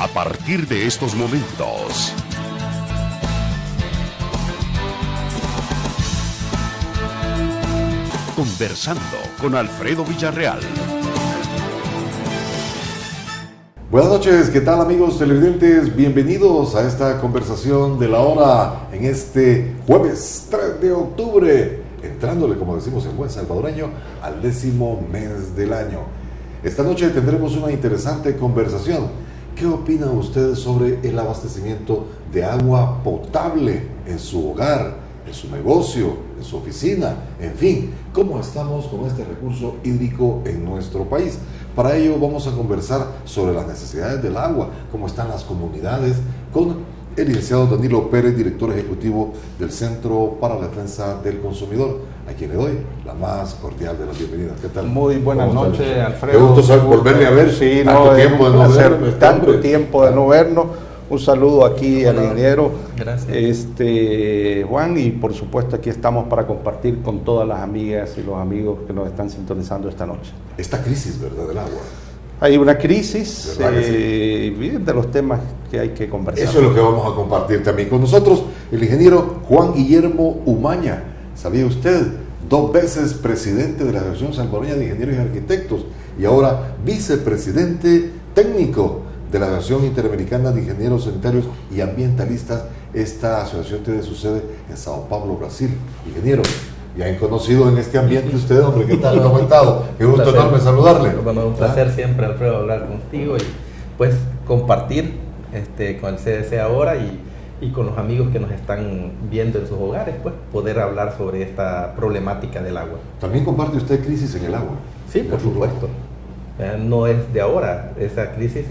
a partir de estos momentos. Conversando con Alfredo Villarreal. Buenas noches, ¿qué tal amigos televidentes? Bienvenidos a esta conversación de la hora en este jueves 3 de octubre, entrándole, como decimos en buen salvadoreño, al 10º mes del año. Esta noche tendremos una interesante conversación. ¿Qué opinan ustedes sobre el abastecimiento de agua potable en su hogar, en su negocio, en su oficina, en fin, cómo estamos con este recurso hídrico en nuestro país? Para ello vamos a conversar sobre las necesidades del agua, cómo están las comunidades, con el licenciado Danilo Pérez, director ejecutivo del Centro para la Defensa del Consumidor, a quien le doy la más cordial de las bienvenidas. ¿Qué tal? Muy buenas noches, Alfredo. Qué gusto volverle a ver. Sí, tanto tiempo de no vernos. Tanto tiempo de no vernos. Un saludo aquí al ingeniero. Gracias. Juan, y por supuesto aquí estamos para compartir con todas las amigas y los amigos que nos están sintonizando esta noche. Esta crisis, ¿verdad?, del agua. Hay una crisis, Sí. de los temas que hay que conversar. Eso es lo que vamos a compartir también con nosotros, el ingeniero Juan Guillermo Umaña. ¿Sabía usted? 2 veces presidente de la Asociación Salvadoreña de Ingenieros y Arquitectos y ahora vicepresidente técnico de la Asociación Interamericana de Ingenieros Sanitarios y Ambientalistas. Esta asociación tiene su sede en Sao Paulo, Brasil. Ingeniero, ya han conocido en este ambiente usted, hombre, ¿qué tal? ¿Cómo ha estado? Qué gusto enorme saludarle. Bueno, un placer siempre, Alfredo, hablar contigo y pues compartir con el CDC ahora y con los amigos que nos están viendo en sus hogares, pues poder hablar sobre esta problemática del agua. ¿También comparte usted crisis en el agua? Sí, por supuesto. No es de ahora, esa crisis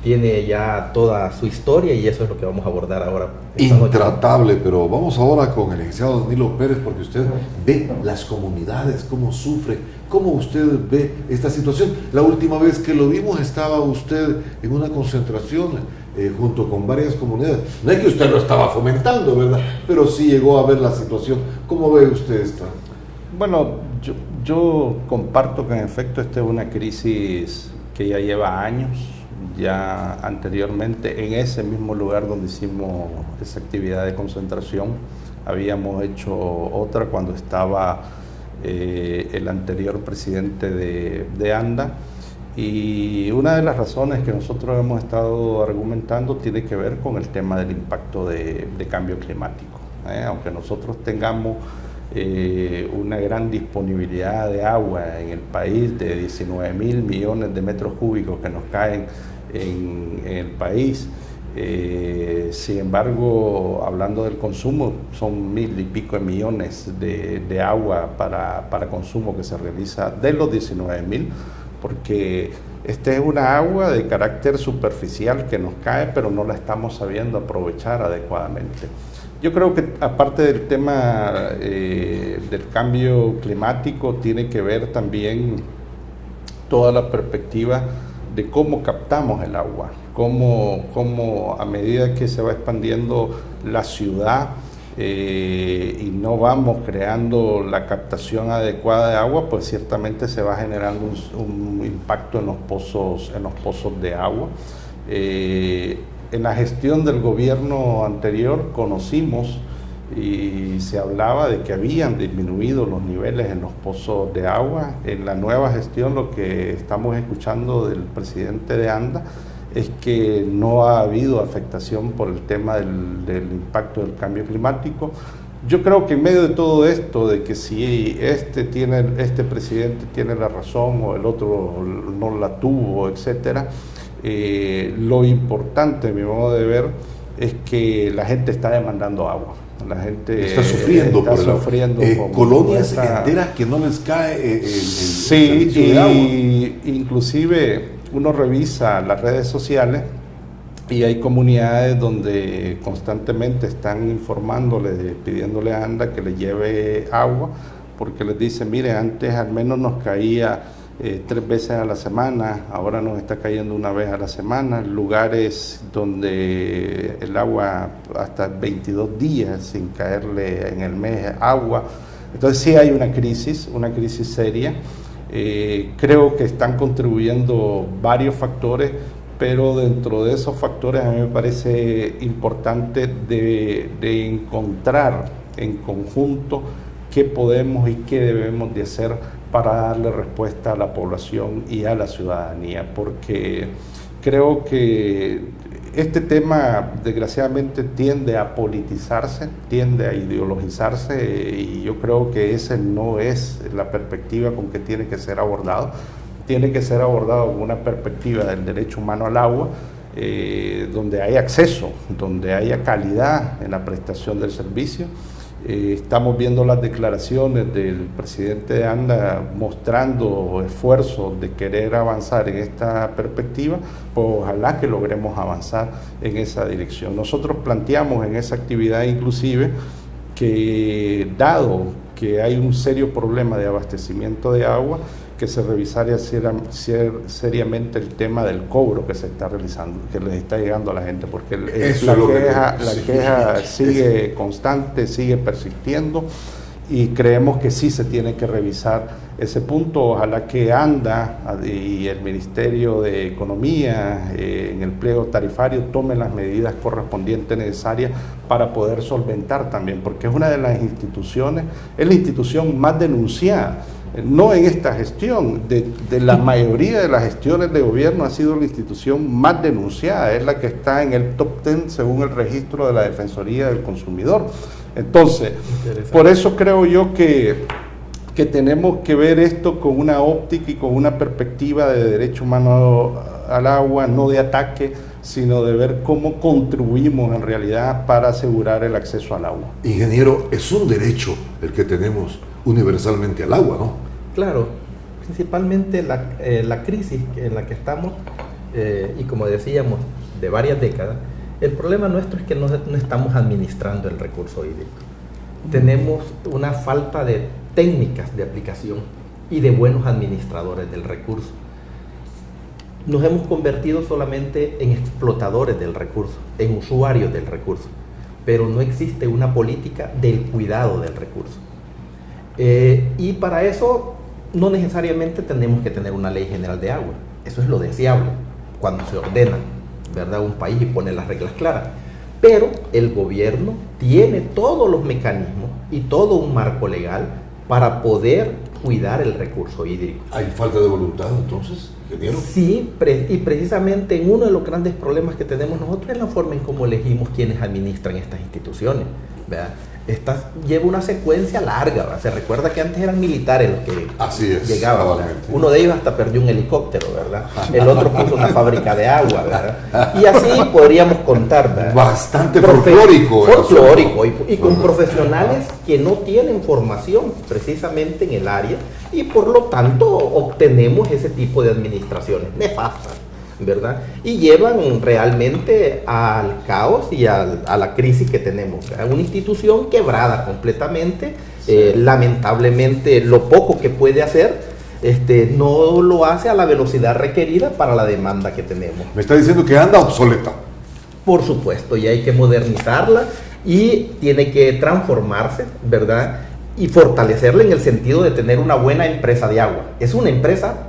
tiene ya toda su historia y eso es lo que vamos a abordar ahora. Intratable, pero vamos ahora con el licenciado Danilo Pérez, porque usted ve las comunidades, cómo sufren, cómo usted ve esta situación. La última vez que lo vimos estaba usted en una concentración junto con varias comunidades. No es que usted lo estaba fomentando, ¿verdad? Pero sí llegó a ver la situación. ¿Cómo ve usted esta? Bueno, yo comparto que en efecto esta es una crisis que ya lleva años. Ya anteriormente en ese mismo lugar donde hicimos esa actividad de concentración habíamos hecho otra cuando estaba el anterior presidente de ANDA, y una de las razones que nosotros hemos estado argumentando tiene que ver con el tema del impacto de cambio climático. Aunque nosotros tengamos una gran disponibilidad de agua en el país, de 19.000 millones de metros cúbicos que nos caen en el país, sin embargo, hablando del consumo, son 1.000 y pico de millones de agua para consumo que se realiza de los 19.000, porque esta es una agua de carácter superficial que nos cae, pero no la estamos sabiendo aprovechar adecuadamente. Yo creo que aparte del tema del cambio climático, tiene que ver también toda la perspectiva de cómo captamos el agua, cómo a medida que se va expandiendo la ciudad y no vamos creando la captación adecuada de agua, pues ciertamente se va generando un impacto en los pozos de agua. En la gestión del gobierno anterior conocimos y se hablaba de que habían disminuido los niveles en los pozos de agua. En la nueva gestión lo que estamos escuchando del presidente de ANDA es que no ha habido afectación por el tema del impacto del cambio climático. Yo creo que en medio de todo esto, de que si este presidente tiene la razón o el otro no la tuvo, etcétera, lo importante, a mi modo de ver, es que la gente está demandando agua. La gente está sufriendo, colonias esta... enteras que no les cae el servicio de agua. Inclusive uno revisa las redes sociales y hay comunidades donde constantemente están informándole, pidiéndole a ANDA que le lleve agua, porque les dicen, mire, antes al menos nos caía 3 veces a la semana, ahora nos está cayendo 1 vez a la semana, lugares donde el agua hasta 22 días sin caerle en el mes agua. Entonces sí hay una crisis seria. Creo que están contribuyendo varios factores, pero dentro de esos factores a mí me parece importante de encontrar en conjunto qué podemos y qué debemos de hacer para darle respuesta a la población y a la ciudadanía, porque creo que este tema desgraciadamente tiende a politizarse, tiende a ideologizarse, y yo creo que esa no es la perspectiva con que tiene que ser abordado. Tiene que ser abordado con una perspectiva del derecho humano al agua, donde haya acceso, donde haya calidad en la prestación del servicio. Estamos viendo las declaraciones del presidente de ANDA mostrando esfuerzos de querer avanzar en esta perspectiva, pues ojalá que logremos avanzar en esa dirección. Nosotros planteamos en esa actividad inclusive que, dado que hay un serio problema de abastecimiento de agua, que se revisara seriamente el tema del cobro que se está realizando, que les está llegando a la gente, porque la queja sigue constante, sigue persistiendo, y creemos que sí se tiene que revisar ese punto. Ojalá que ANDA y el Ministerio de Economía en el pliego tarifario tomen las medidas correspondientes necesarias para poder solventar también, porque es una de las instituciones, es la institución más denunciada. No en esta gestión, de la mayoría de las gestiones de gobierno ha sido la institución más denunciada, es la que está en el top 10 según el registro de la Defensoría del Consumidor. Entonces, por eso creo yo que tenemos que ver esto con una óptica y con una perspectiva de derecho humano al agua, no de ataque, sino de ver cómo contribuimos en realidad para asegurar el acceso al agua. Ingeniero, es un derecho el que tenemos universalmente al agua, ¿no? Claro, principalmente la crisis en la que estamos, y como decíamos, de varias décadas, el problema nuestro es que no estamos administrando el recurso hídrico. Tenemos una falta de técnicas de aplicación y de buenos administradores del recurso. Nos hemos convertido solamente en explotadores del recurso, en usuarios del recurso, pero no existe una política del cuidado del recurso. Y para eso no necesariamente tenemos que tener una ley general de agua. Eso es lo deseable cuando se ordena, ¿verdad?, un país y pone las reglas claras. Pero el gobierno tiene todos los mecanismos y todo un marco legal para poder cuidar el recurso hídrico. ¿Hay falta de voluntad entonces, ingeniero? Sí, y precisamente uno de los grandes problemas que tenemos nosotros es la forma en cómo elegimos quienes administran estas instituciones, ¿verdad? Lleva una secuencia larga, ¿verdad? Se recuerda que antes eran militares los que llegaban. Uno de ellos hasta perdió un helicóptero, ¿verdad? El otro puso una fábrica de agua, ¿verdad? Y así podríamos contar, ¿verdad? Bastante folclórico. Folclórico y con profesionales que no tienen formación precisamente en el área, y por lo tanto obtenemos ese tipo de administraciones nefastas, ¿verdad? Y llevan realmente al caos y a la crisis que tenemos, ¿verdad? Una institución quebrada completamente, sí. Lamentablemente lo poco que puede hacer no lo hace a la velocidad requerida para la demanda que tenemos. Me está diciendo que anda obsoleta. Por supuesto, y hay que modernizarla y tiene que transformarse, ¿verdad? Y fortalecerla en el sentido de tener una buena empresa de agua. Es una empresa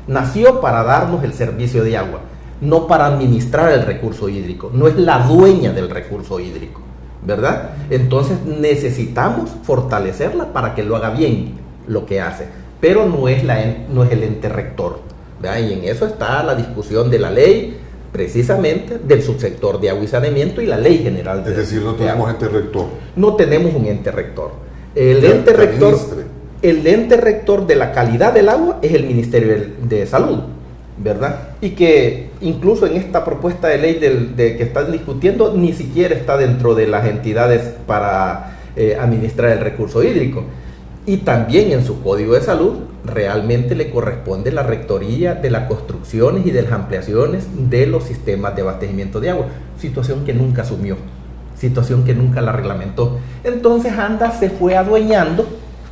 nació para darnos el servicio de agua, no para administrar el recurso hídrico, no es la dueña del recurso hídrico, ¿verdad? Entonces necesitamos fortalecerla para que lo haga bien lo que hace, pero no es el ente rector, ¿verdad? Y en eso está la discusión de la ley, precisamente del subsector de agua y saneamiento, y la ley general de agua. Es decir, no tenemos ente rector. No tenemos un ente rector. El ente rector de la calidad del agua es el Ministerio de Salud, ¿verdad? Y que incluso en esta propuesta de ley que están discutiendo ni siquiera está dentro de las entidades para administrar el recurso hídrico. Y también en su Código de Salud realmente le corresponde la rectoría de las construcciones y de las ampliaciones de los sistemas de abastecimiento de agua, situación que nunca asumió, situación que nunca la reglamentó. Entonces ANDA se fue adueñando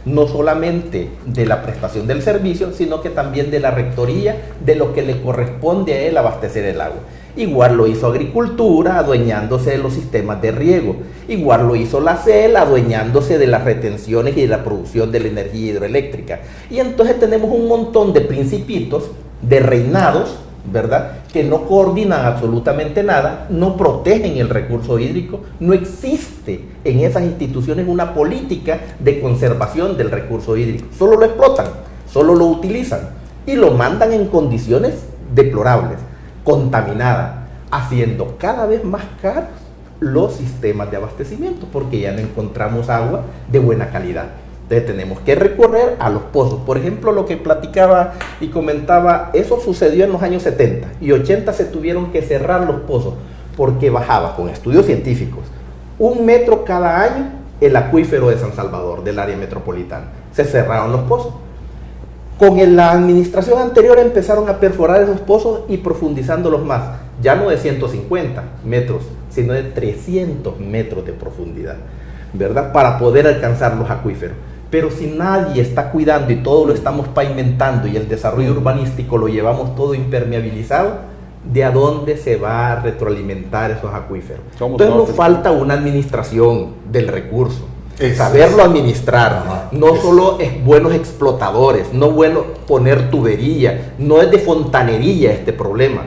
no solamente de la prestación del servicio, sino que también de la rectoría de lo que le corresponde a él abastecer el agua. Igual lo hizo Agricultura, adueñándose de los sistemas de riego. Igual lo hizo la CEL, adueñándose de las retenciones y de la producción de la energía hidroeléctrica. Y entonces tenemos un montón de principitos, de reinados, ¿verdad? Que no coordinan absolutamente nada, no protegen el recurso hídrico, no existe en esas instituciones una política de conservación del recurso hídrico, solo lo explotan, solo lo utilizan y lo mandan en condiciones deplorables, contaminadas, haciendo cada vez más caros los sistemas de abastecimiento, porque ya no encontramos agua de buena calidad. Entonces tenemos que recorrer a los pozos. Por ejemplo, lo que platicaba y comentaba, eso sucedió en los años 70 y 80 se tuvieron que cerrar los pozos porque bajaba, con estudios científicos, 1 metro cada año el acuífero de San Salvador, del área metropolitana. Se cerraron los pozos. Con la administración anterior empezaron a perforar esos pozos y profundizándolos más, ya no de 150 metros, sino de 300 metros de profundidad, ¿verdad? Para poder alcanzar los acuíferos. Pero si nadie está cuidando y todo lo estamos pavimentando y el desarrollo urbanístico lo llevamos todo impermeabilizado, ¿de a dónde se va a retroalimentar esos acuíferos? Entonces nos falta una administración del recurso. Saberlo administrar, no solo es buenos explotadores, no bueno poner tubería, no es de fontanería este problema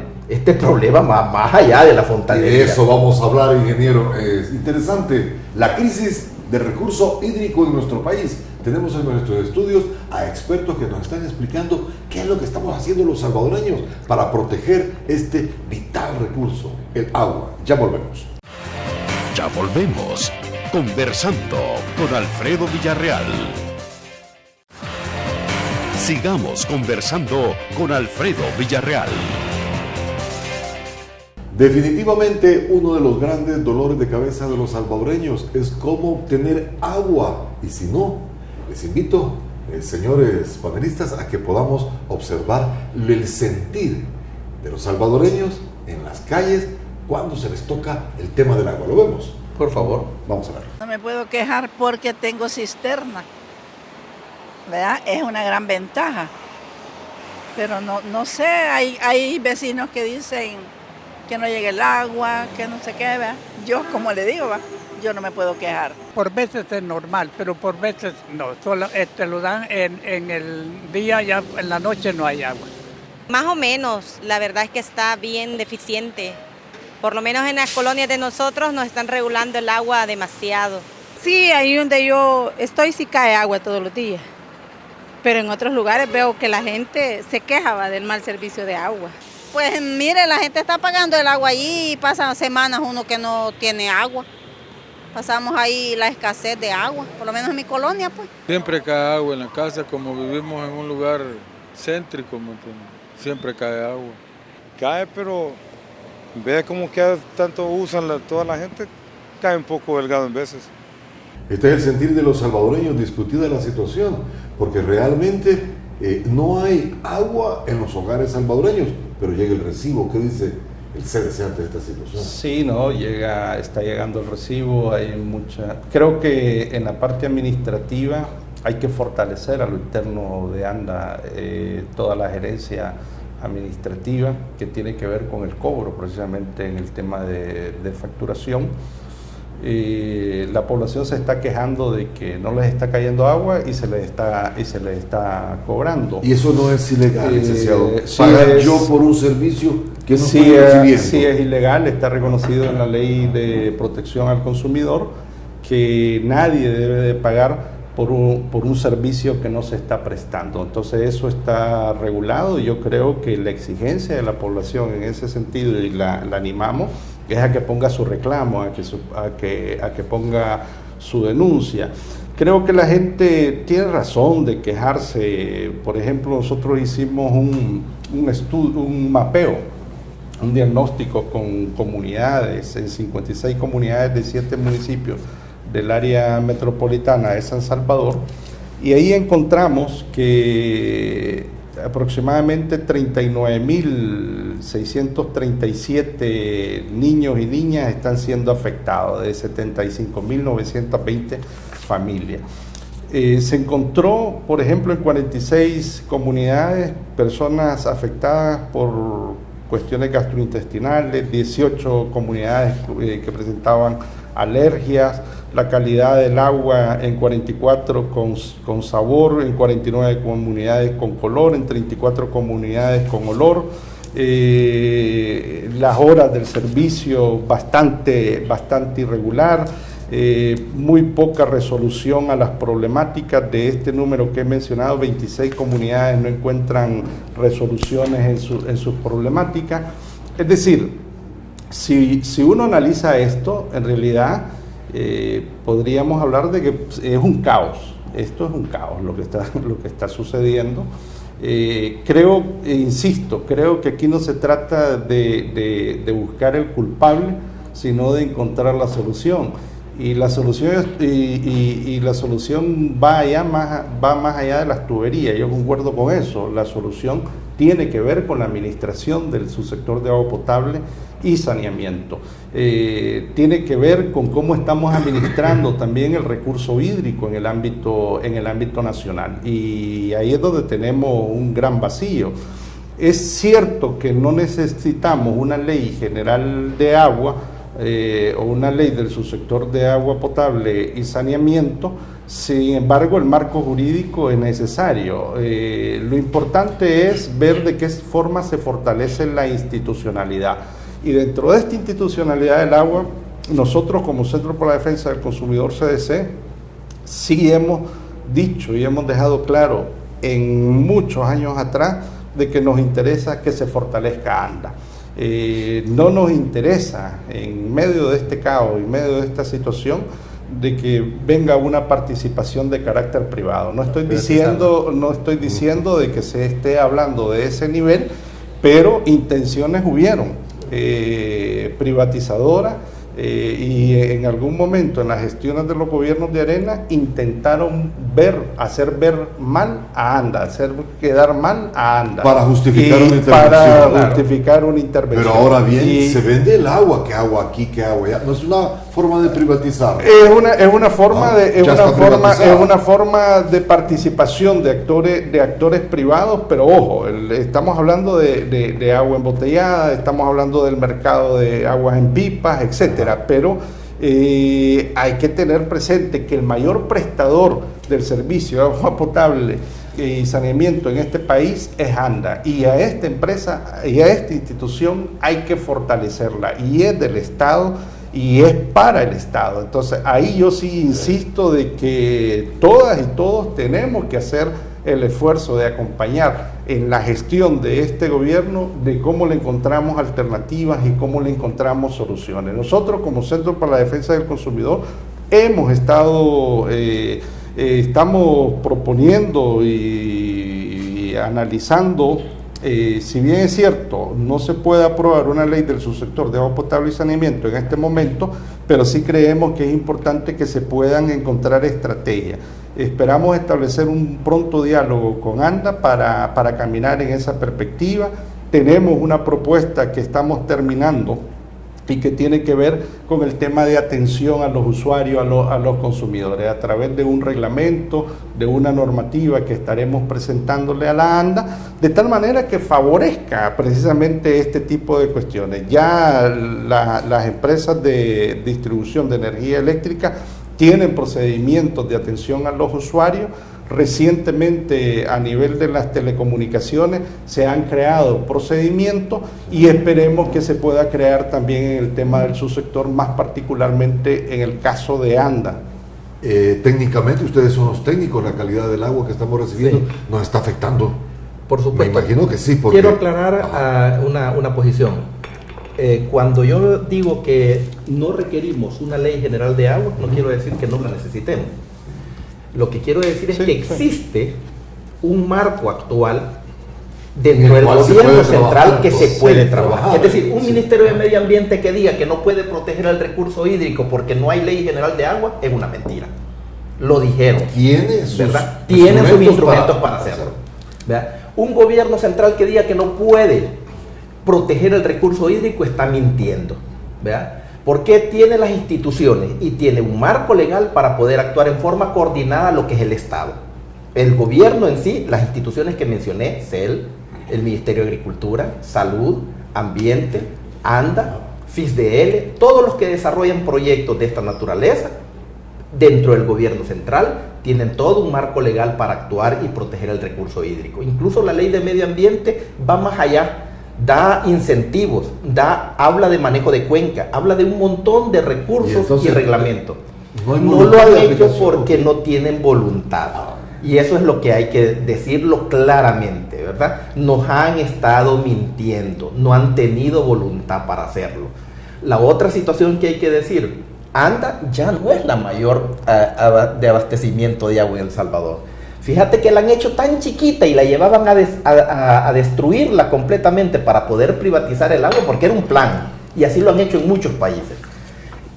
va más allá de la fontanería. De eso vamos a hablar, ingeniero. Es interesante la crisis del recurso hídrico en nuestro país. Tenemos en nuestros estudios a expertos que nos están explicando qué es lo que estamos haciendo los salvadoreños para proteger este vital recurso, el agua. Ya volvemos. Ya volvemos. Conversando con Alfredo Villarreal. Sigamos conversando con Alfredo Villarreal. Definitivamente uno de los grandes dolores de cabeza de los salvadoreños es cómo obtener agua. Y si no, les invito, señores panelistas, a que podamos observar el sentir de los salvadoreños en las calles cuando se les toca el tema del agua. ¿Lo vemos? Por favor. Vamos a ver. No me puedo quejar porque tengo cisterna, ¿verdad? Es una gran ventaja. Pero no sé, hay vecinos que dicen que no llegue el agua, que no sé qué, ¿verdad? Yo, como le digo, ¿verdad? Yo no me puedo quejar. Por veces es normal, pero por veces no. Solo lo dan en el día, ya en la noche no hay agua. Más o menos, la verdad es que está bien deficiente. Por lo menos en las colonias de nosotros nos están regulando el agua demasiado. Sí, ahí donde yo estoy sí cae agua todos los días. Pero en otros lugares veo que la gente se queja del mal servicio de agua. Pues mire, la gente está pagando el agua allí y pasan semanas uno que no tiene agua. Pasamos ahí la escasez de agua, por lo menos en mi colonia, pues. Siempre cae agua en la casa, como vivimos en un lugar céntrico, siempre cae agua. Cae, pero ve como que tanto usan toda la gente, cae un poco delgado en veces. Este es el sentir de los salvadoreños, discutida la situación, porque realmente no hay agua en los hogares salvadoreños, pero llega el recibo. ¿Qué dice el CDC ante esta situación? Sí, no, está llegando el recibo, hay creo que en la parte administrativa hay que fortalecer a lo interno de ANDA toda la gerencia administrativa que tiene que ver con el cobro, precisamente en el tema de facturación. La población se está quejando de que no les está cayendo agua y se les está cobrando. Y eso no es ilegal, licenciado. Sí, pagar yo por un servicio que no sí, estoy recibiendo. Sí, es ilegal, está reconocido en la Ley de Protección al Consumidor que nadie debe de pagar por un servicio que no se está prestando. Entonces eso está regulado y yo creo que la exigencia de la población en ese sentido, y la animamos, es a que ponga su reclamo, a que ponga su denuncia. Creo que la gente tiene razón de quejarse. Por ejemplo, nosotros hicimos un mapeo, un diagnóstico con comunidades, en 56 comunidades de 7 municipios del área metropolitana de San Salvador, y ahí encontramos que aproximadamente 39.637 niños y niñas están siendo afectados, de 75.920 familias. Se encontró, por ejemplo, en 46 comunidades personas afectadas por cuestiones gastrointestinales, 18 comunidades que presentaban alergias, la calidad del agua en 44 con sabor, en 49 comunidades con color, en 34 comunidades con olor, las horas del servicio bastante irregular, muy poca resolución a las problemáticas. De este número que he mencionado, 26 comunidades no encuentran resoluciones en sus problemáticas. Es decir, si uno analiza esto, en realidad podríamos hablar de que es un caos. Esto es un caos lo que está sucediendo. Creo que aquí no se trata de buscar el culpable, sino de encontrar la solución. Y la solución va más allá de las tuberías. Yo concuerdo con eso. La solución tiene que ver con la administración del subsector de agua potable y saneamiento. Tiene que ver con cómo estamos administrando también el recurso hídrico en el ámbito nacional. Y ahí es donde tenemos un gran vacío. Es cierto que no necesitamos una ley general de agua o una ley del subsector de agua potable y saneamiento. Sin embargo, el marco jurídico es necesario. Lo importante es ver de qué forma se fortalece la institucionalidad. Y dentro de esta institucionalidad del agua, nosotros como Centro por la Defensa del Consumidor CDC, sí hemos dicho y hemos dejado claro en muchos años atrás de que nos interesa que se fortalezca ANDA. No nos interesa, en medio de este caos, en medio de esta situación, de que venga una participación de carácter privado. No estoy diciendo de que se esté hablando de ese nivel, pero intenciones hubieron privatizadoras, y en algún momento en las gestiones de los gobiernos de Arena intentaron hacer ver mal a ANDA, hacer quedar mal a ANDA. Para justificar una intervención. Para justificar una intervención. Pero ahora bien, se vende el agua, ¿qué agua aquí, qué agua allá? No es una forma de privatizar. Es una forma de participación de actores privados, pero ojo, estamos hablando de agua embotellada, estamos hablando del mercado de aguas en pipas, etcétera. Pero hay que tener presente que el mayor prestador del servicio de agua potable y saneamiento en este país es ANDA, y a esta empresa y a esta institución hay que fortalecerla, y es del Estado y es para el Estado. Entonces ahí yo sí insisto de que todas y todos tenemos que hacer el esfuerzo de acompañar en la gestión de este gobierno, de cómo le encontramos alternativas y cómo le encontramos soluciones. Nosotros como Centro para la Defensa del Consumidor estamos proponiendo y analizando, si bien es cierto, no se puede aprobar una ley del subsector de agua potable y saneamiento en este momento, pero sí creemos que es importante que se puedan encontrar estrategias. Esperamos establecer un pronto diálogo con ANDA para caminar en esa perspectiva. Tenemos una propuesta que estamos terminando y que tiene que ver con el tema de atención a los usuarios, a los consumidores, a través de un reglamento, de una normativa que estaremos presentándole a la ANDA, de tal manera que favorezca precisamente este tipo de cuestiones. Ya las empresas de distribución de energía eléctrica tienen procedimientos de atención a los usuarios. Recientemente, a nivel de las telecomunicaciones, se han creado procedimientos y esperemos que se pueda crear también en el tema del subsector, más particularmente en el caso de ANDA. Técnicamente, ustedes son los técnicos, la calidad del agua que estamos recibiendo nos está afectando. Por supuesto. Me imagino que sí. Porque... Quiero aclarar una posición. Cuando yo digo que no requerimos una ley general de agua, no quiero decir que no la necesitemos. Lo que quiero decir es que existe un marco actual dentro del gobierno central que se puede trabajar. Es decir, un Ministerio de Medio Ambiente que diga que no puede proteger el recurso hídrico porque no hay ley general de agua es una mentira. Lo dijeron. Tienen sus instrumentos para hacerlo. ¿Verdad? Un gobierno central que diga que no puede proteger el recurso hídrico está mintiendo. ¿Verdad? Porque tiene las instituciones y tiene un marco legal para poder actuar en forma coordinada a lo que es el Estado. El gobierno en sí, las instituciones que mencioné, CEL, el Ministerio de Agricultura, Salud, Ambiente, ANDA, FISDL, todos los que desarrollan proyectos de esta naturaleza, dentro del gobierno central, tienen todo un marco legal para actuar y proteger el recurso hídrico. Incluso la ley de medio ambiente va más allá da incentivos, habla de manejo de cuenca, habla de un montón de recursos y reglamentos. No lo han hecho porque no tienen voluntad. Y eso es lo que hay que decirlo claramente, ¿verdad? Nos han estado mintiendo, no han tenido voluntad para hacerlo. La otra situación que hay que decir, ANDA ya no es la mayor de abastecimiento de agua en El Salvador. Fíjate que la han hecho tan chiquita y la llevaban a destruirla completamente para poder privatizar el agua, porque era un plan, y así lo han hecho en muchos países,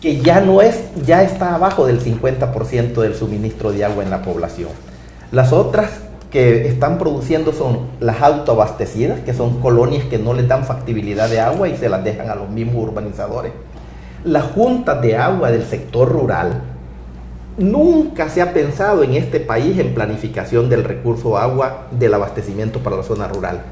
que ya está abajo del 50% del suministro de agua en la población. Las otras que están produciendo son las autoabastecidas, que son colonias que no les dan factibilidad de agua y se las dejan a los mismos urbanizadores. Las juntas de agua del sector rural. Nunca se ha pensado en este país en planificación del recurso agua del abastecimiento para la zona rural.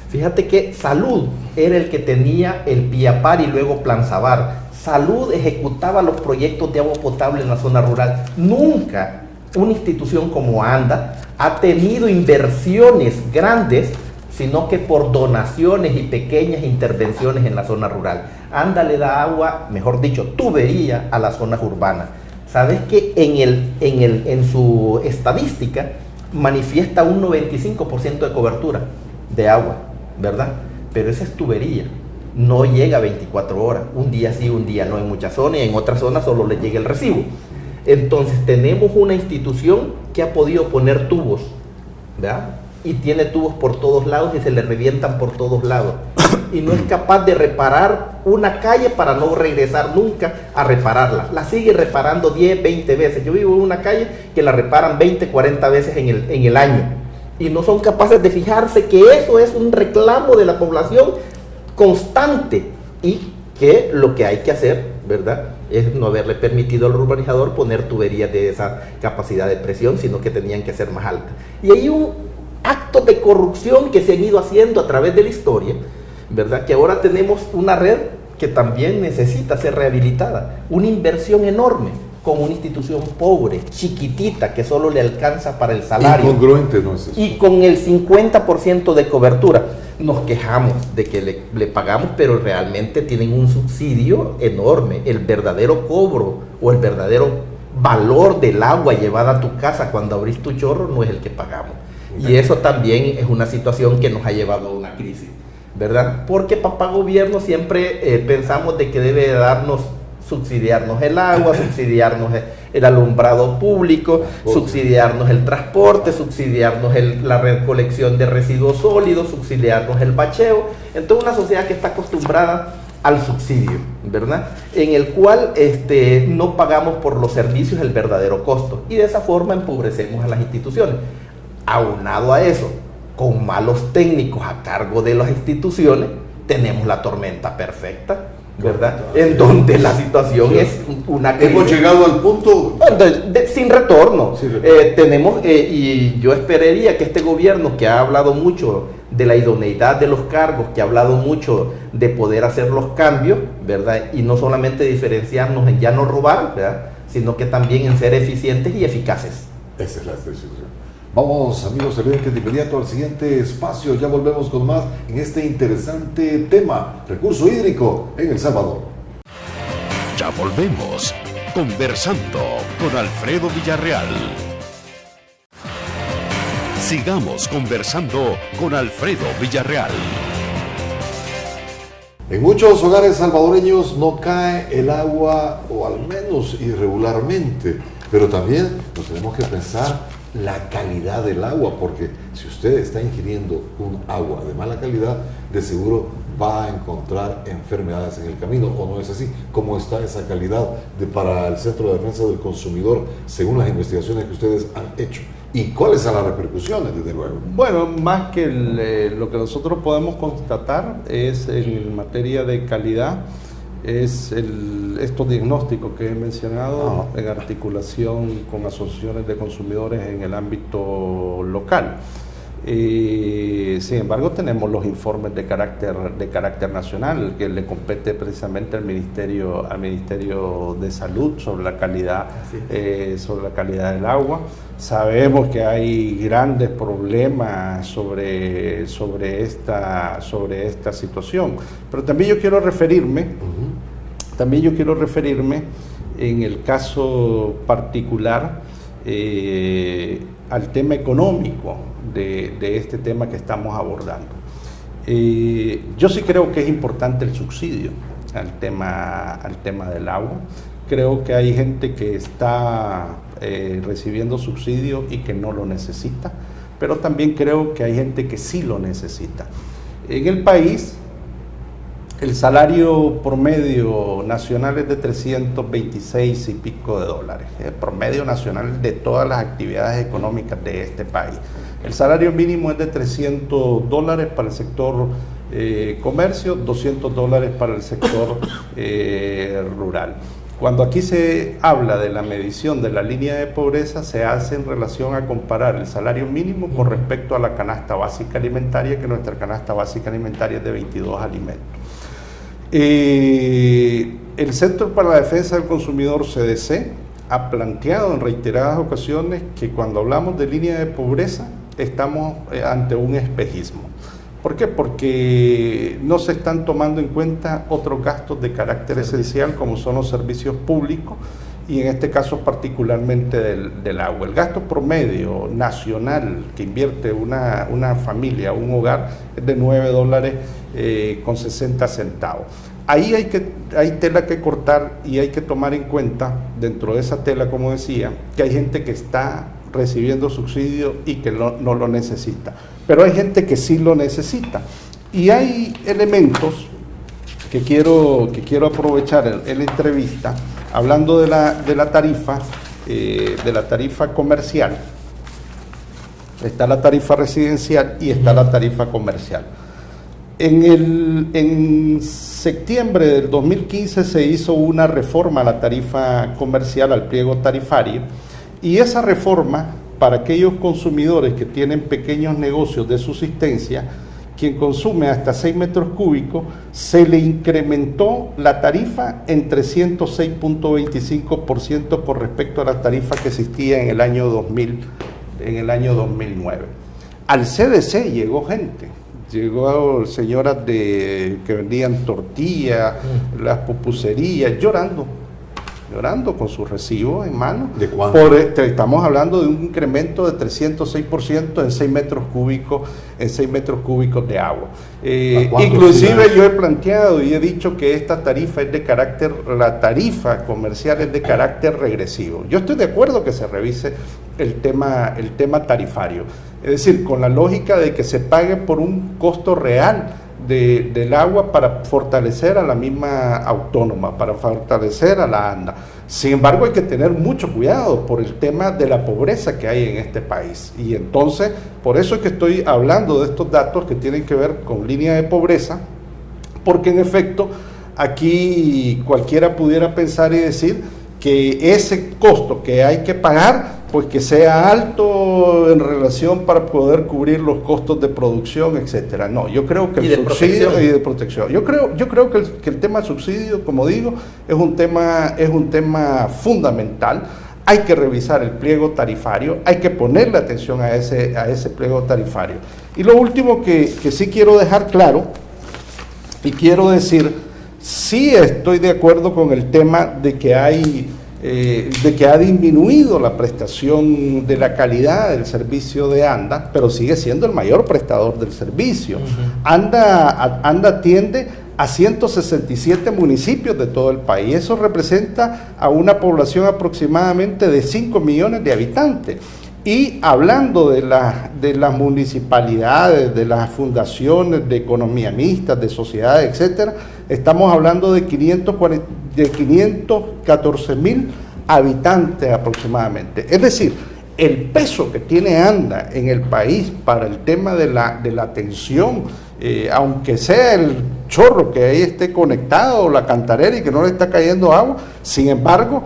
Fíjate que Salud era el que tenía el PIAPAR y luego Plan Sabar. Salud ejecutaba los proyectos de agua potable en la zona rural. Nunca una institución como ANDA ha tenido inversiones grandes, sino que por donaciones y pequeñas intervenciones en la zona rural. ANDA le da agua, mejor dicho, tubería a las zonas urbanas. Sabes que en su estadística manifiesta un 95% de cobertura de agua, ¿verdad? Pero esa es tubería, no llega a 24 horas, un día sí, un día no en muchas zonas, y en otras zonas solo le llega el recibo. Entonces tenemos una institución que ha podido poner tubos, ¿verdad? Y tiene tubos por todos lados y se le revientan por todos lados. Y no es capaz de reparar una calle para no regresar nunca a repararla. La sigue reparando 10, 20 veces. Yo vivo en una calle que la reparan 20, 40 veces en el año. Y no son capaces de fijarse que eso es un reclamo de la población constante. Y que lo que hay que hacer, ¿verdad?, es no haberle permitido al urbanizador poner tuberías de esa capacidad de presión, sino que tenían que ser más altas. Y hay un acto de corrupción que se han ido haciendo a través de la historia, ¿verdad? Que ahora tenemos una red que también necesita ser rehabilitada, una inversión enorme con una institución pobre, chiquitita, que solo le alcanza para el salario. Incongruente, ¿no es eso? Y con el 50% de cobertura. Nos quejamos de que le pagamos, pero realmente tienen un subsidio enorme. El verdadero cobro o el verdadero valor del agua llevada a tu casa cuando abrís tu chorro no es el que pagamos. Y eso también es una situación que nos ha llevado a una crisis, ¿verdad? Porque papá gobierno siempre pensamos de que debe subsidiarnos el agua, subsidiarnos el alumbrado público, subsidiarnos el transporte, subsidiarnos la recolección de residuos sólidos, subsidiarnos el bacheo. Entonces una sociedad que está acostumbrada al subsidio, ¿verdad? En el cual no pagamos por los servicios el verdadero costo, y de esa forma empobrecemos a las instituciones. Aunado a eso, con malos técnicos a cargo de las instituciones, tenemos la tormenta perfecta, ¿verdad? En donde la situación es una crisis. Hemos llegado al punto sin retorno. Tenemos, y yo esperaría que este gobierno, que ha hablado mucho de la idoneidad de los cargos, que ha hablado mucho de poder hacer los cambios, ¿verdad? Y no solamente diferenciarnos en ya no robar, ¿verdad?, sino que también en ser eficientes y eficaces. Esa es la decisión. Vamos, amigos televidentes, de inmediato al siguiente espacio. Ya volvemos con más en este interesante tema, recurso hídrico en El Salvador. Ya volvemos, conversando con Alfredo Villarreal. Sigamos conversando con Alfredo Villarreal. En muchos hogares salvadoreños no cae el agua, o al menos irregularmente, pero también nos tenemos que pensar la calidad del agua, porque si usted está ingiriendo un agua de mala calidad, de seguro va a encontrar enfermedades en el camino, ¿o no es así? ¿Cómo está esa calidad para el Centro de Defensa del Consumidor, según las investigaciones que ustedes han hecho? ¿Y cuáles son las repercusiones, desde luego? Bueno, más que lo que nosotros podemos constatar es en materia de calidad, es estos diagnósticos que he mencionado en articulación con asociaciones de consumidores en el ámbito local. Sin embargo, tenemos los informes de carácter nacional que le compete precisamente al Ministerio de Salud sobre la calidad del agua. Sabemos que hay grandes problemas sobre esta situación, pero también yo quiero referirme en el caso particular al tema económico de este tema que estamos abordando. Yo sí creo que es importante el subsidio al tema del agua. Creo que hay gente que está recibiendo subsidio y que no lo necesita, pero también creo que hay gente que sí lo necesita. En el país, el salario promedio nacional es de 326 y pico de dólares, el promedio nacional de todas las actividades económicas de este país. El salario mínimo es de $300 para el sector comercio, $200 para el sector rural. Cuando aquí se habla de la medición de la línea de pobreza, se hace en relación a comparar el salario mínimo con respecto a la canasta básica alimentaria, que nuestra canasta básica alimentaria es de 22 alimentos. El Centro para la Defensa del Consumidor, CDC, ha planteado en reiteradas ocasiones que cuando hablamos de línea de pobreza estamos ante un espejismo. ¿Por qué? Porque no se están tomando en cuenta otros gastos de carácter esencial como son los servicios públicos y en este caso particularmente del agua. El gasto promedio nacional que invierte una familia, un hogar, es de $9.60. Ahí hay tela que cortar y hay que tomar en cuenta dentro de esa tela, como decía, que hay gente que está recibiendo subsidio y que no lo necesita, pero hay gente que sí lo necesita. Y hay elementos que quiero aprovechar en la entrevista, hablando de la tarifa comercial. Está la tarifa residencial y está la tarifa comercial. En septiembre del 2015 se hizo una reforma a la tarifa comercial, al pliego tarifario, y esa reforma, para aquellos consumidores que tienen pequeños negocios de subsistencia, quien consume hasta 6 metros cúbicos, se le incrementó la tarifa en 306.25% con respecto a la tarifa que existía en el año 2009. Al CDC llegó gente. Llegó señoras que vendían tortillas, las pupuserías, llorando con su recibo en mano. ¿De cuánto? Estamos hablando de un incremento de 306% en 6 metros cúbicos de agua. Inclusive yo he planteado y he dicho que esta tarifa es la tarifa comercial es de carácter regresivo. Yo estoy de acuerdo que se revise el tema tarifario, es decir, con la lógica de que se pague por un costo real del agua para fortalecer a la misma autónoma, para fortalecer a la ANDA. Sin embargo, hay que tener mucho cuidado por el tema de la pobreza que hay en este país. Y entonces, por eso es que estoy hablando de estos datos que tienen que ver con línea de pobreza, porque en efecto, aquí cualquiera pudiera pensar y decir que ese costo que hay que pagar, pues que sea alto en relación para poder cubrir los costos de producción, etcétera. No, yo creo que el subsidio y de protección. Yo creo que el tema subsidio, como digo, es un tema fundamental. Hay que revisar el pliego tarifario, hay que ponerle atención a ese pliego tarifario. Y lo último que sí quiero dejar claro y quiero decir, sí estoy de acuerdo con el tema de que ha disminuido la prestación de la calidad del servicio de ANDA, pero sigue siendo el mayor prestador del servicio. ANDA atiende a 167 municipios de todo el país. Eso representa a una población aproximadamente de 5 millones de habitantes. Y hablando de las municipalidades, de las fundaciones de economía mixta, de sociedades, etcétera, estamos hablando de 514,000 habitantes aproximadamente. Es decir, el peso que tiene ANDA en el país para el tema de la atención, aunque sea el chorro que ahí esté conectado, o la cantarera y que no le está cayendo agua, sin embargo,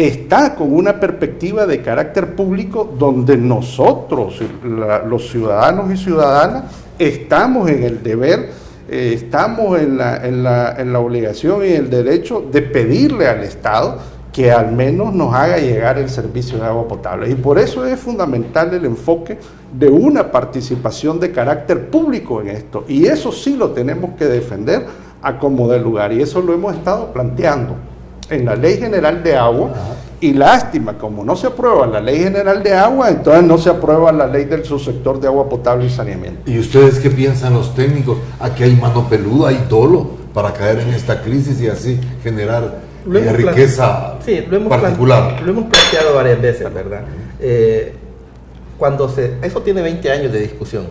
está con una perspectiva de carácter público donde nosotros, los ciudadanos y ciudadanas, estamos en el deber, estamos en la obligación y el derecho de pedirle al Estado que al menos nos haga llegar el servicio de agua potable. Y por eso es fundamental el enfoque de una participación de carácter público en esto. Y eso sí lo tenemos que defender a como dé lugar. Y eso lo hemos estado planteando en la Ley General de Agua. Y lástima, como no se aprueba la Ley General de Agua, entonces no se aprueba la Ley del Subsector de Agua Potable y Saneamiento. ¿Y ustedes qué piensan los técnicos? Aquí hay mano peluda, hay dolo para caer en esta crisis y así generar riqueza particular. Lo hemos planteado varias veces, ¿verdad? Eso tiene 20 años de discusión,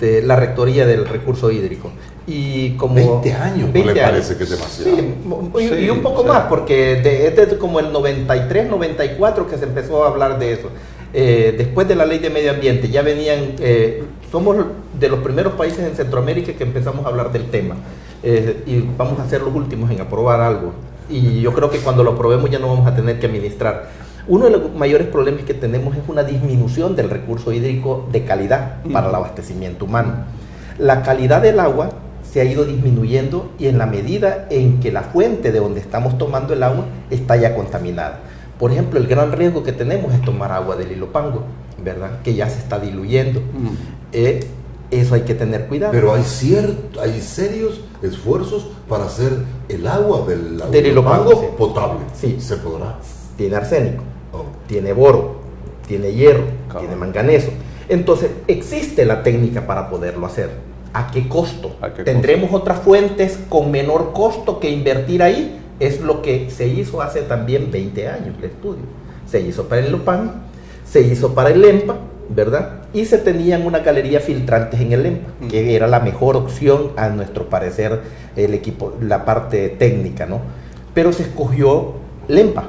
la rectoría del recurso hídrico. Y como 20 años, ¿no le parece que es demasiado? Sí, y un poco más, porque es desde como el 93, 94 que se empezó a hablar de eso. Después de la ley de medio ambiente, ya venían, somos de los primeros países en Centroamérica que empezamos a hablar del tema. Y vamos a ser los últimos en aprobar algo. Y yo creo que cuando lo aprobemos ya no vamos a tener que administrar. Uno de los mayores problemas que tenemos es una disminución del recurso hídrico de calidad para el abastecimiento humano. La calidad del agua se ha ido disminuyendo y en la medida en que la fuente de donde estamos tomando el agua está ya contaminada. Por ejemplo, el gran riesgo que tenemos es tomar agua del Ilopango, ¿verdad? Que ya se está diluyendo. Eso hay que tener cuidado. Pero hay serios esfuerzos para hacer el agua del Ilopango potable. Sí. ¿Se podrá? Tiene arsénico, tiene boro, tiene hierro, tiene manganeso. Entonces, existe la técnica para poderlo hacer. ¿A qué costo? ¿Tendremos otras fuentes con menor costo que invertir ahí? Es lo que se hizo hace también 20 años, el estudio. Se hizo para el Ilopango, se hizo para el Lempa, ¿verdad? Y se tenían una galería filtrantes en el Lempa, que era la mejor opción a nuestro parecer, el equipo, la parte técnica, ¿no? Pero se escogió Lempa,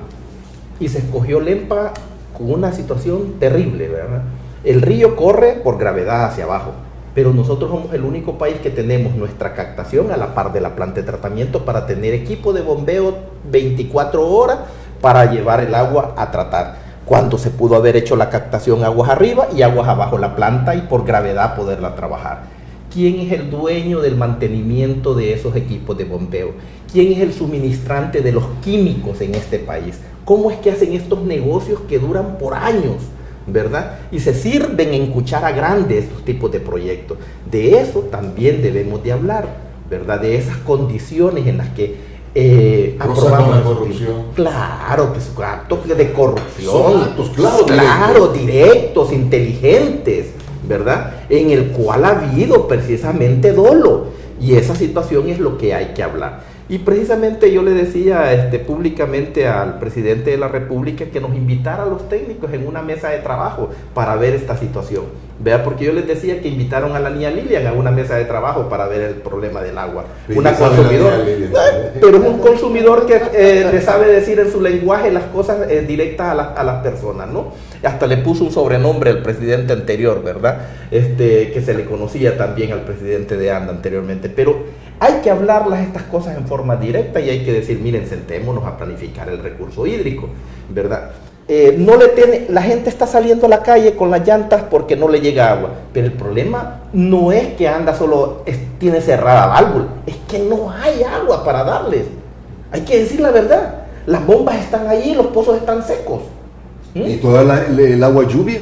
y se escogió Lempa con una situación terrible, ¿verdad? El río corre por gravedad hacia abajo, pero nosotros somos el único país que tenemos nuestra captación a la par de la planta de tratamiento para tener equipo de bombeo 24 horas para llevar el agua a tratar. Cuando se pudo haber hecho la captación aguas arriba y aguas abajo la planta y por gravedad poderla trabajar. ¿Quién es el dueño del mantenimiento de esos equipos de bombeo? ¿Quién es el suministrante de los químicos en este país? ¿Cómo es que hacen estos negocios que duran por años? ¿Verdad? Y se sirven en cuchara grande estos tipos de proyectos. De eso también debemos de hablar, ¿verdad? De esas condiciones en las que aprobamos la corrupción. Claro, que son actos de corrupción. Son actos, directos, inteligentes, ¿verdad? En el cual ha habido precisamente dolo. Y esa situación es lo que hay que hablar. Y precisamente yo le decía públicamente al presidente de la República que nos invitara a los técnicos en una mesa de trabajo para ver esta situación. Vea, porque yo les decía que invitaron a la niña Lilian a una mesa de trabajo para ver el problema del agua. Una consumidora, pero es un consumidor que le sabe decir en su lenguaje las cosas directas a las personas, ¿no? Hasta le puso un sobrenombre al presidente anterior, ¿verdad? Que se le conocía también al presidente de ANDA anteriormente. Pero hay que hablarlas estas cosas en forma directa y hay que decir, miren, sentémonos a planificar el recurso hídrico, ¿verdad? La gente está saliendo a la calle con las llantas porque no le llega agua, pero el problema no es que ANDA solo tiene cerrada válvula, es que no hay agua para darles. Hay que decir la verdad, las bombas están allí, los pozos están secos. ¿Y toda el agua lluvia?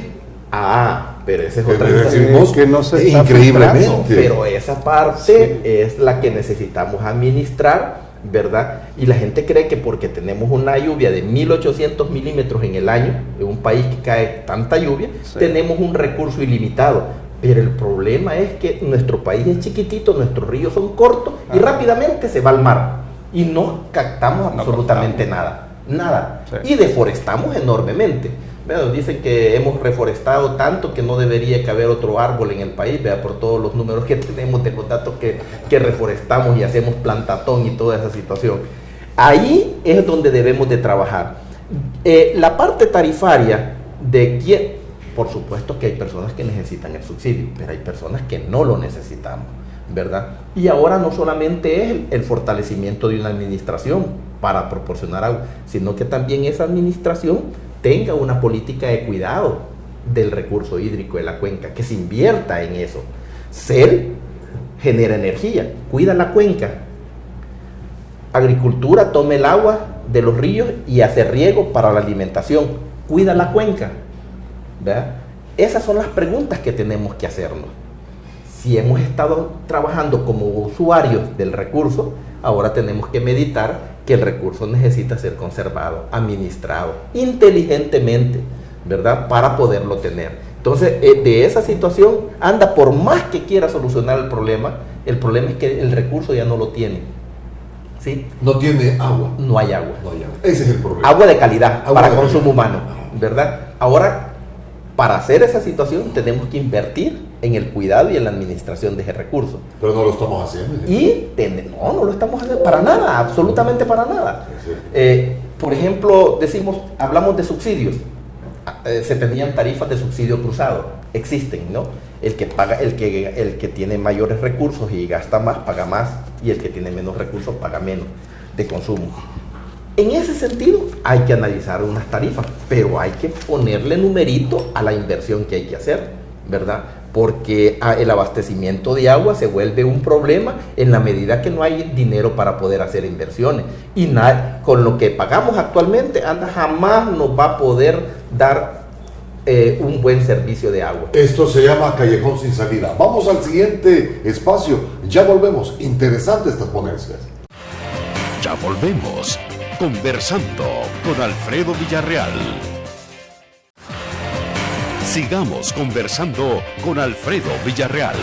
Pero esa es otra situación que no se está increíblemente. Pero esa parte es la que necesitamos administrar, ¿verdad? Y la gente cree que porque tenemos una lluvia de 1800 milímetros en el año, en un país que cae tanta lluvia, tenemos un recurso ilimitado. Pero el problema es que nuestro país es chiquitito, nuestros ríos son cortos y rápidamente se va al mar. Y no captamos absolutamente nada. Y deforestamos enormemente. Bueno, dicen que hemos reforestado tanto que no debería caber otro árbol en el país, vea, por todos los números que tenemos de los datos que reforestamos y hacemos plantatón y toda esa situación. Ahí es donde debemos de trabajar. La parte tarifaria de quién, por supuesto que hay personas que necesitan el subsidio, pero hay personas que no lo necesitamos, ¿verdad? Y ahora no solamente es el fortalecimiento de una administración para proporcionar agua, sino que también esa administración tenga una política de cuidado del recurso hídrico de la cuenca, que se invierta en eso. CEL genera energía, cuida la cuenca. Agricultura toma el agua de los ríos y hace riego para la alimentación, cuida la cuenca, ¿verdad? Esas son las preguntas que tenemos que hacernos. Si hemos estado trabajando como usuarios del recurso, ahora tenemos que meditar que el recurso necesita ser conservado, administrado inteligentemente, ¿verdad? Para poderlo tener. Entonces, de esa situación, anda, por más que quiera solucionar el problema es que el recurso ya no lo tiene. ¿Sí? No tiene agua. No hay agua. No hay agua. Ese es el problema. Agua de calidad Agua para de consumo calidad. humano, ¿verdad? Ahora, para hacer esa situación, tenemos que invertir en el cuidado y en la administración de ese recurso. Pero no lo estamos haciendo. No lo estamos haciendo para nada, absolutamente para nada. Por ejemplo, hablamos de subsidios. Se tenían tarifas de subsidio cruzado. Existen, ¿no? El que tiene mayores recursos y gasta más, paga más, y el que tiene menos recursos paga menos de consumo. En ese sentido, hay que analizar unas tarifas, pero hay que ponerle numerito a la inversión que hay que hacer, ¿verdad? Porque el abastecimiento de agua se vuelve un problema en la medida que no hay dinero para poder hacer inversiones. Y con lo que pagamos actualmente, jamás nos va a poder dar un buen servicio de agua. Esto se llama Callejón sin salida. Vamos al siguiente espacio. Ya volvemos. Interesantes estas ponencias. Ya volvemos. Conversando con Alfredo Villarreal. Sigamos conversando con Alfredo Villarreal.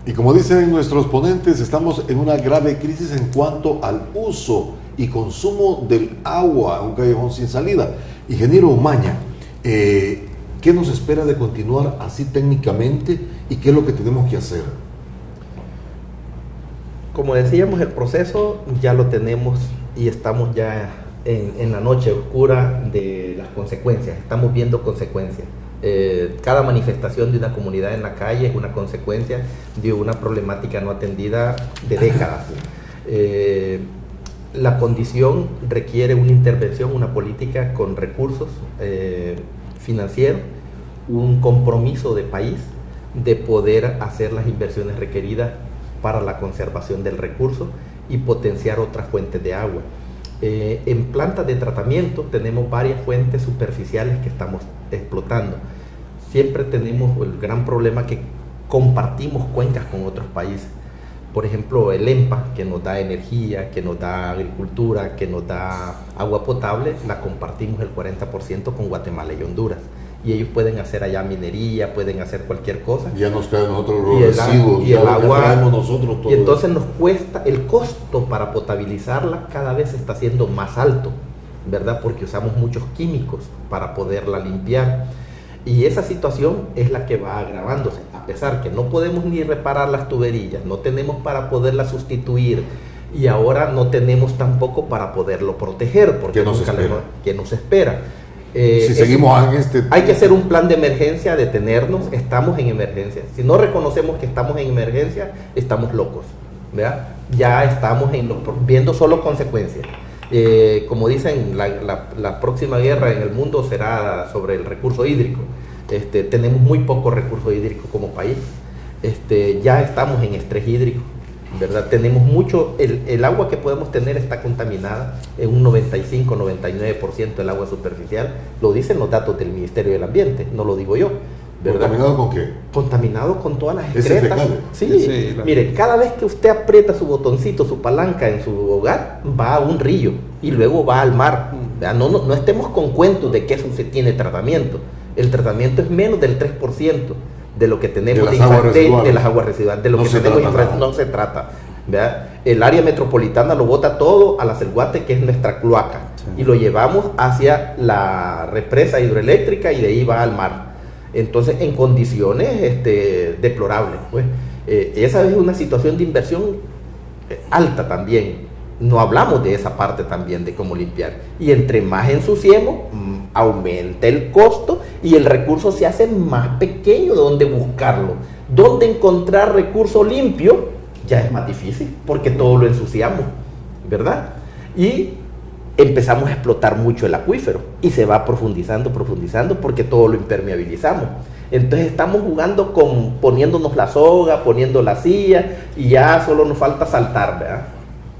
Y como dicen nuestros ponentes, estamos en una grave crisis en cuanto al uso y consumo del agua, un callejón sin salida. Ingeniero Umaña, ¿qué nos espera de continuar así técnicamente y qué es lo que tenemos que hacer? Como decíamos, el proceso ya lo tenemos y estamos ya en la noche oscura de las consecuencias. Estamos viendo consecuencias. Cada manifestación de una comunidad en la calle es una consecuencia de una problemática no atendida de décadas. La condición requiere una intervención, una política con recursos financieros, un compromiso de país de poder hacer las inversiones requeridas para la conservación del recurso y potenciar otras fuentes de agua. En plantas de tratamiento tenemos varias fuentes superficiales que estamos explotando. Siempre tenemos el gran problema que compartimos cuencas con otros países. Por ejemplo, el EMPA, que nos da energía, que nos da agricultura, que nos da agua potable, la compartimos el 40% con Guatemala y Honduras. Y ellos pueden hacer allá minería, pueden hacer cualquier cosa. Ya nos caen nosotros los residuos, y el agua traemos nosotros todo. Y entonces nos cuesta, el costo para potabilizarla cada vez está siendo más alto, ¿verdad? Porque usamos muchos químicos para poderla limpiar. Y esa situación es la que va agravándose, a pesar que no podemos ni reparar las tuberillas, no tenemos para poderlas sustituir y ahora no tenemos tampoco para poderlo proteger, porque ¿qué nos espera? Si seguimos en hay que hacer un plan de emergencia, detenernos, estamos en emergencia. Si no reconocemos que estamos en emergencia, estamos locos, ¿verdad? Ya estamos viendo solo consecuencias. Como dicen, la próxima guerra en el mundo será sobre el recurso hídrico. Tenemos muy poco recurso hídrico como país. Ya estamos en estrés hídrico, ¿verdad? Tenemos mucho, el agua que podemos tener está contaminada en un 95-99% del agua superficial. Lo dicen los datos del Ministerio del Ambiente, no lo digo yo, ¿verdad? ¿Contaminado con qué? Contaminado con todas las ¿Es excretas. fecal? Sí, mire, cada vez que usted aprieta su botoncito, su palanca en su hogar, va a un río y luego va al mar. No estemos con cuentos de que eso se tiene tratamiento. El tratamiento es menos del 3% de lo que tenemos de las aguas residuales, de lo que tenemos no se trata, ¿verdad? El área metropolitana lo bota todo a la Celguate, que es nuestra cloaca, y lo llevamos hacia la represa hidroeléctrica y de ahí va al mar. Entonces, en condiciones deplorables, pues. Esa es una situación de inversión alta también. No hablamos de esa parte también de cómo limpiar. Y entre más ensuciemos, aumenta el costo y el recurso se hace más pequeño de dónde buscarlo. ¿Dónde encontrar recurso limpio? Ya es más difícil, porque todo lo ensuciamos, ¿verdad? Y empezamos a explotar mucho el acuífero y se va profundizando, porque todo lo impermeabilizamos. Entonces estamos jugando con poniéndonos la soga, poniendo la silla, y ya solo nos falta saltar, ¿verdad?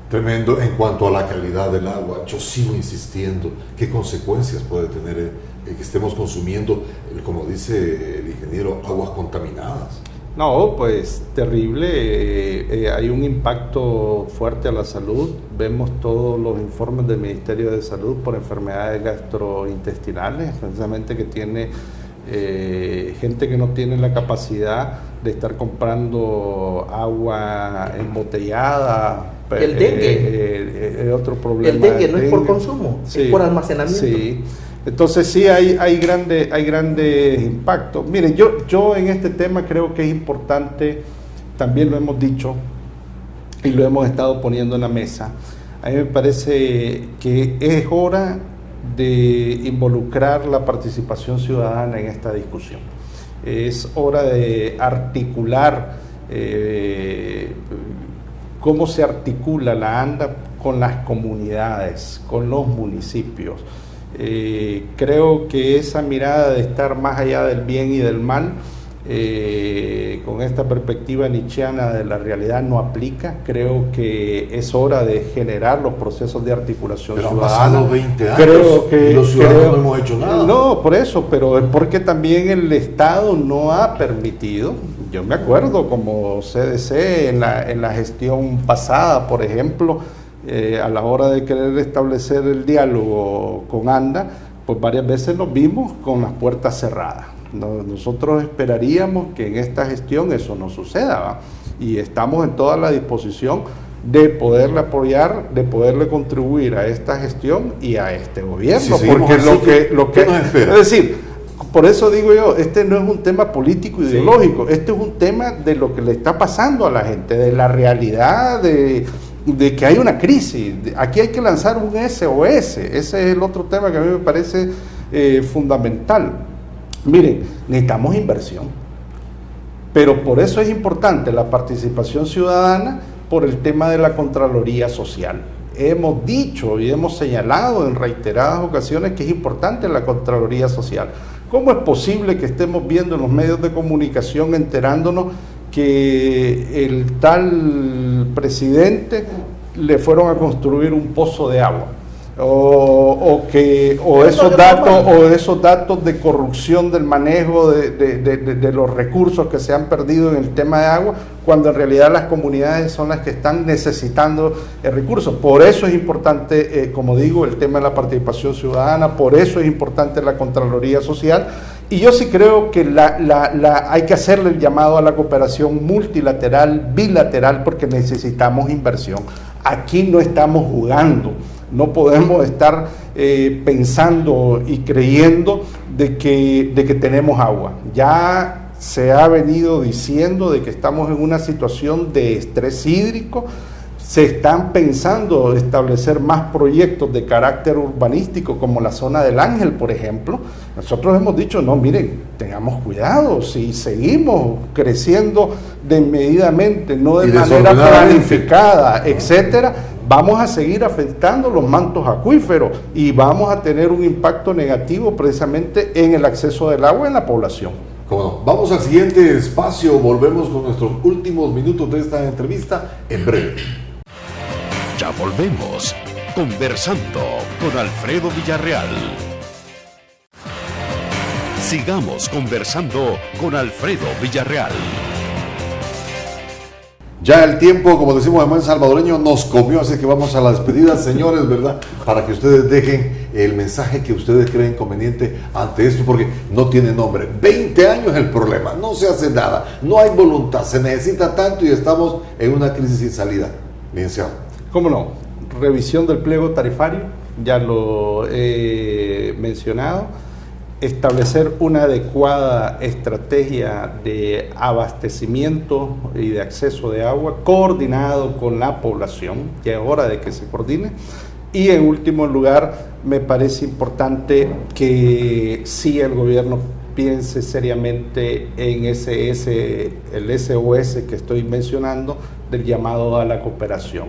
Tremendo. En cuanto a la calidad del agua, yo sigo insistiendo, ¿qué consecuencias puede tener que estemos consumiendo, como dice el ingeniero, aguas contaminadas? No, pues terrible, hay un impacto fuerte a la salud. Vemos todos los informes del Ministerio de Salud por enfermedades gastrointestinales, precisamente que tiene gente que no tiene la capacidad de estar comprando agua embotellada. El dengue. Otro problema. El dengue no es por consumo, sí, es por almacenamiento. Sí. Entonces sí hay grandes impactos. Miren, yo en este tema creo que es importante, también lo hemos dicho y lo hemos estado poniendo en la mesa. A mí me parece que es hora de involucrar la participación ciudadana en esta discusión. Es hora de articular cómo se articula la ANDA con las comunidades, con los municipios. Creo que esa mirada de estar más allá del bien y del mal, con esta perspectiva nietzscheana de la realidad, no aplica. Creo que es hora de generar los procesos de articulación ciudadana. Han pasado 20 años y los ciudadanos no hemos hecho nada. No, por eso, pero es porque también el Estado no ha permitido. Yo me acuerdo como CDC en la gestión pasada, por ejemplo, a la hora de querer establecer el diálogo con ANDA, pues varias veces nos vimos con las puertas cerradas. Nosotros esperaríamos que en esta gestión eso no suceda, ¿va? Y estamos en toda la disposición de poderle apoyar, de poderle contribuir a esta gestión y a este gobierno, porque lo que nos espera? Es decir, por eso digo yo, este no es un tema político ideológico, este es un tema de lo que le está pasando a la gente, de la realidad de que hay una crisis. Aquí hay que lanzar un SOS. Ese es el otro tema que a mí me parece fundamental. Miren, necesitamos inversión, pero por eso es importante la participación ciudadana por el tema de la Contraloría Social. Hemos dicho y hemos señalado en reiteradas ocasiones que es importante la Contraloría Social. ¿Cómo es posible que estemos viendo en los medios de comunicación enterándonos que el tal presidente le fueron a construir un pozo de agua? O esos datos de corrupción del manejo de los recursos que se han perdido en el tema de agua, cuando en realidad las comunidades son las que están necesitando el recurso. Por eso es importante, como digo, el tema de la participación ciudadana, por eso es importante la Contraloría Social, y yo sí creo que hay que hacerle el llamado a la cooperación multilateral, bilateral, porque necesitamos inversión. Aquí no estamos jugando. No podemos estar pensando y creyendo de que tenemos agua. Ya se ha venido diciendo de que estamos en una situación de estrés hídrico. Se están pensando establecer más proyectos de carácter urbanístico, como la zona del Ángel, por ejemplo. Nosotros hemos dicho, no, miren, tengamos cuidado, si seguimos creciendo desmedidamente, no de manera planificada, etcétera, vamos a seguir afectando los mantos acuíferos y vamos a tener un impacto negativo precisamente en el acceso del agua en la población. ¿Cómo no? Vamos al siguiente espacio, volvemos con nuestros últimos minutos de esta entrevista en breve. Ya volvemos, conversando con Alfredo Villarreal. Sigamos conversando con Alfredo Villarreal. Ya el tiempo, como decimos en buen salvadoreño, nos comió, así que vamos a la despedida, señores, ¿verdad? Para que ustedes dejen el mensaje que ustedes creen conveniente ante esto, porque no tiene nombre. 20 años el problema, no se hace nada, no hay voluntad, se necesita tanto y estamos en una crisis sin salida. Licenciado. ¿Cómo no? Revisión del pliego tarifario, ya lo he mencionado. Establecer una adecuada estrategia de abastecimiento y de acceso de agua coordinado con la población, ya es hora de que se coordine. Y en último lugar, me parece importante que sí el gobierno piense seriamente en el SOS que estoy mencionando del llamado a la cooperación,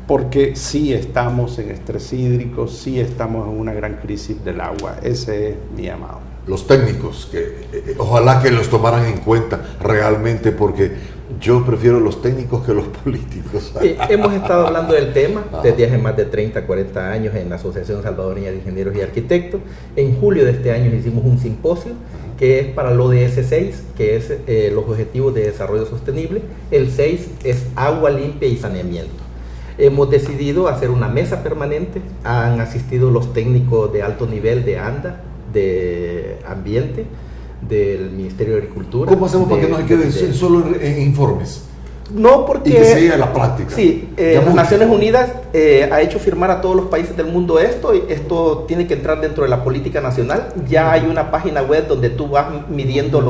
porque sí estamos en estrés hídrico, sí estamos en una gran crisis del agua. Ese es mi llamado. Los técnicos, que ojalá que los tomaran en cuenta realmente, porque yo prefiero los técnicos que los políticos. Hemos estado hablando del tema desde hace más de 30, 40 años en la Asociación Salvadoreña de Ingenieros y Arquitectos. En julio de este año hicimos un simposio que es para el ODS 6, que es los Objetivos de Desarrollo Sostenible. El 6 es agua limpia y saneamiento. Hemos decidido hacer una mesa permanente. Han asistido los técnicos de alto nivel de ANDA, de Ambiente, del Ministerio de Agricultura. ¿Cómo hacemos para que no se quede solo en informes? No, porque... Y que sea la práctica. Sí, las Naciones Unidas ha hecho firmar a todos los países del mundo esto, y esto tiene que entrar dentro de la política nacional. Ya hay una página web donde tú vas midiendo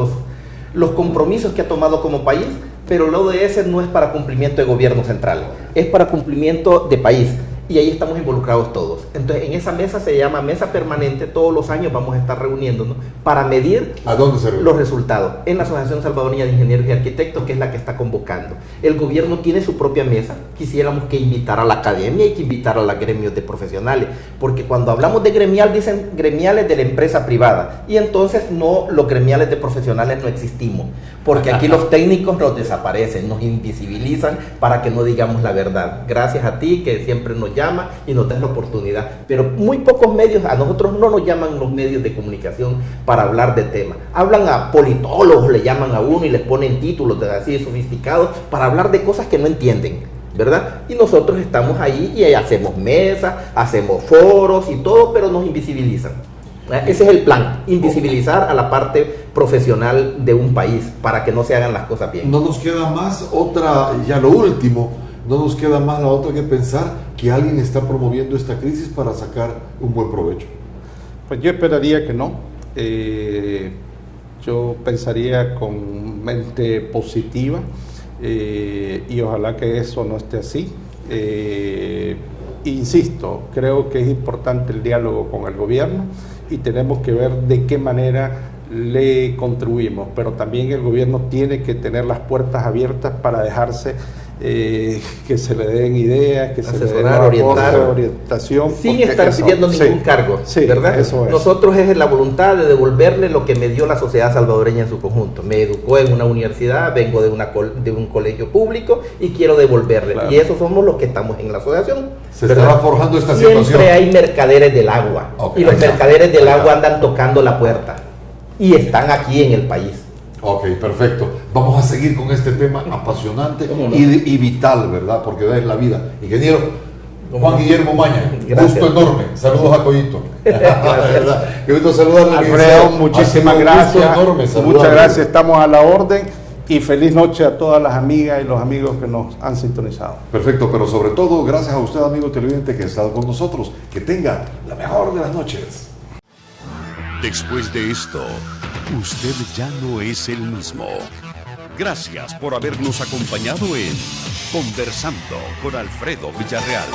los compromisos que ha tomado como país, pero el ODS no es para cumplimiento de gobierno central, es para cumplimiento de país. Y ahí estamos involucrados todos. Entonces, en esa mesa se llama mesa permanente. Todos los años vamos a estar reuniéndonos para medir ¿a dónde se reúne? Los resultados. En la Asociación Salvadoreña de Ingenieros y Arquitectos, que es la que está convocando. El gobierno tiene su propia mesa. Quisiéramos que invitara a la academia y que invitara a los gremios de profesionales. Porque cuando hablamos de gremial, dicen gremiales de la empresa privada. Y entonces los gremiales de profesionales no existimos. Porque aquí los técnicos nos desaparecen, nos invisibilizan para que no digamos la verdad. Gracias a ti que siempre nos llama y nos das la oportunidad, pero muy pocos medios, a nosotros no nos llaman los medios de comunicación para hablar de temas. Hablan a politólogos, le llaman a uno y les ponen títulos así de sofisticados para hablar de cosas que no entienden, ¿verdad? Y nosotros estamos ahí y hacemos mesas, hacemos foros y todo, pero nos invisibilizan. Ese es el plan, invisibilizar a la parte profesional de un país para que no se hagan las cosas bien. No nos queda más otra, ya lo último, no nos queda más la otra que pensar que alguien está promoviendo esta crisis para sacar un buen provecho. Pues yo esperaría que no. Yo pensaría con mente positiva y ojalá que eso no esté así. Insisto, creo que es importante el diálogo con el gobierno y tenemos que ver de qué manera le contribuimos, pero también el gobierno tiene que tener las puertas abiertas para dejarse que se le den ideas, que se le den orientación. Sin estar pidiendo ningún cargo, ¿verdad? Eso es. Nosotros es la voluntad de devolverle lo que me dio la sociedad salvadoreña en su conjunto. Me educó en una universidad, vengo de un colegio público y quiero devolverle. Claro. Y eso somos los que estamos en la asociación. Se está forjando esta situación. Siempre hay mercaderes del agua. Okay, y los mercaderes del agua andan tocando la puerta. Y están aquí en el país. Ok, perfecto. Vamos a seguir con este tema apasionante y vital, ¿verdad? Porque es la vida. Ingeniero Juan Guillermo Maña, gusto enorme. Saludos a Coyito. Qué gusto saludarle. Alfredo, muchísimas gracias. Muchas gracias, estamos a la orden. Y feliz noche a todas las amigas y los amigos que nos han sintonizado. Perfecto, pero sobre todo, gracias a usted, amigo televidente, que ha estado con nosotros. Que tenga la mejor de las noches. Después de esto, usted ya no es el mismo. Gracias por habernos acompañado en Conversando con Alfredo Villarreal.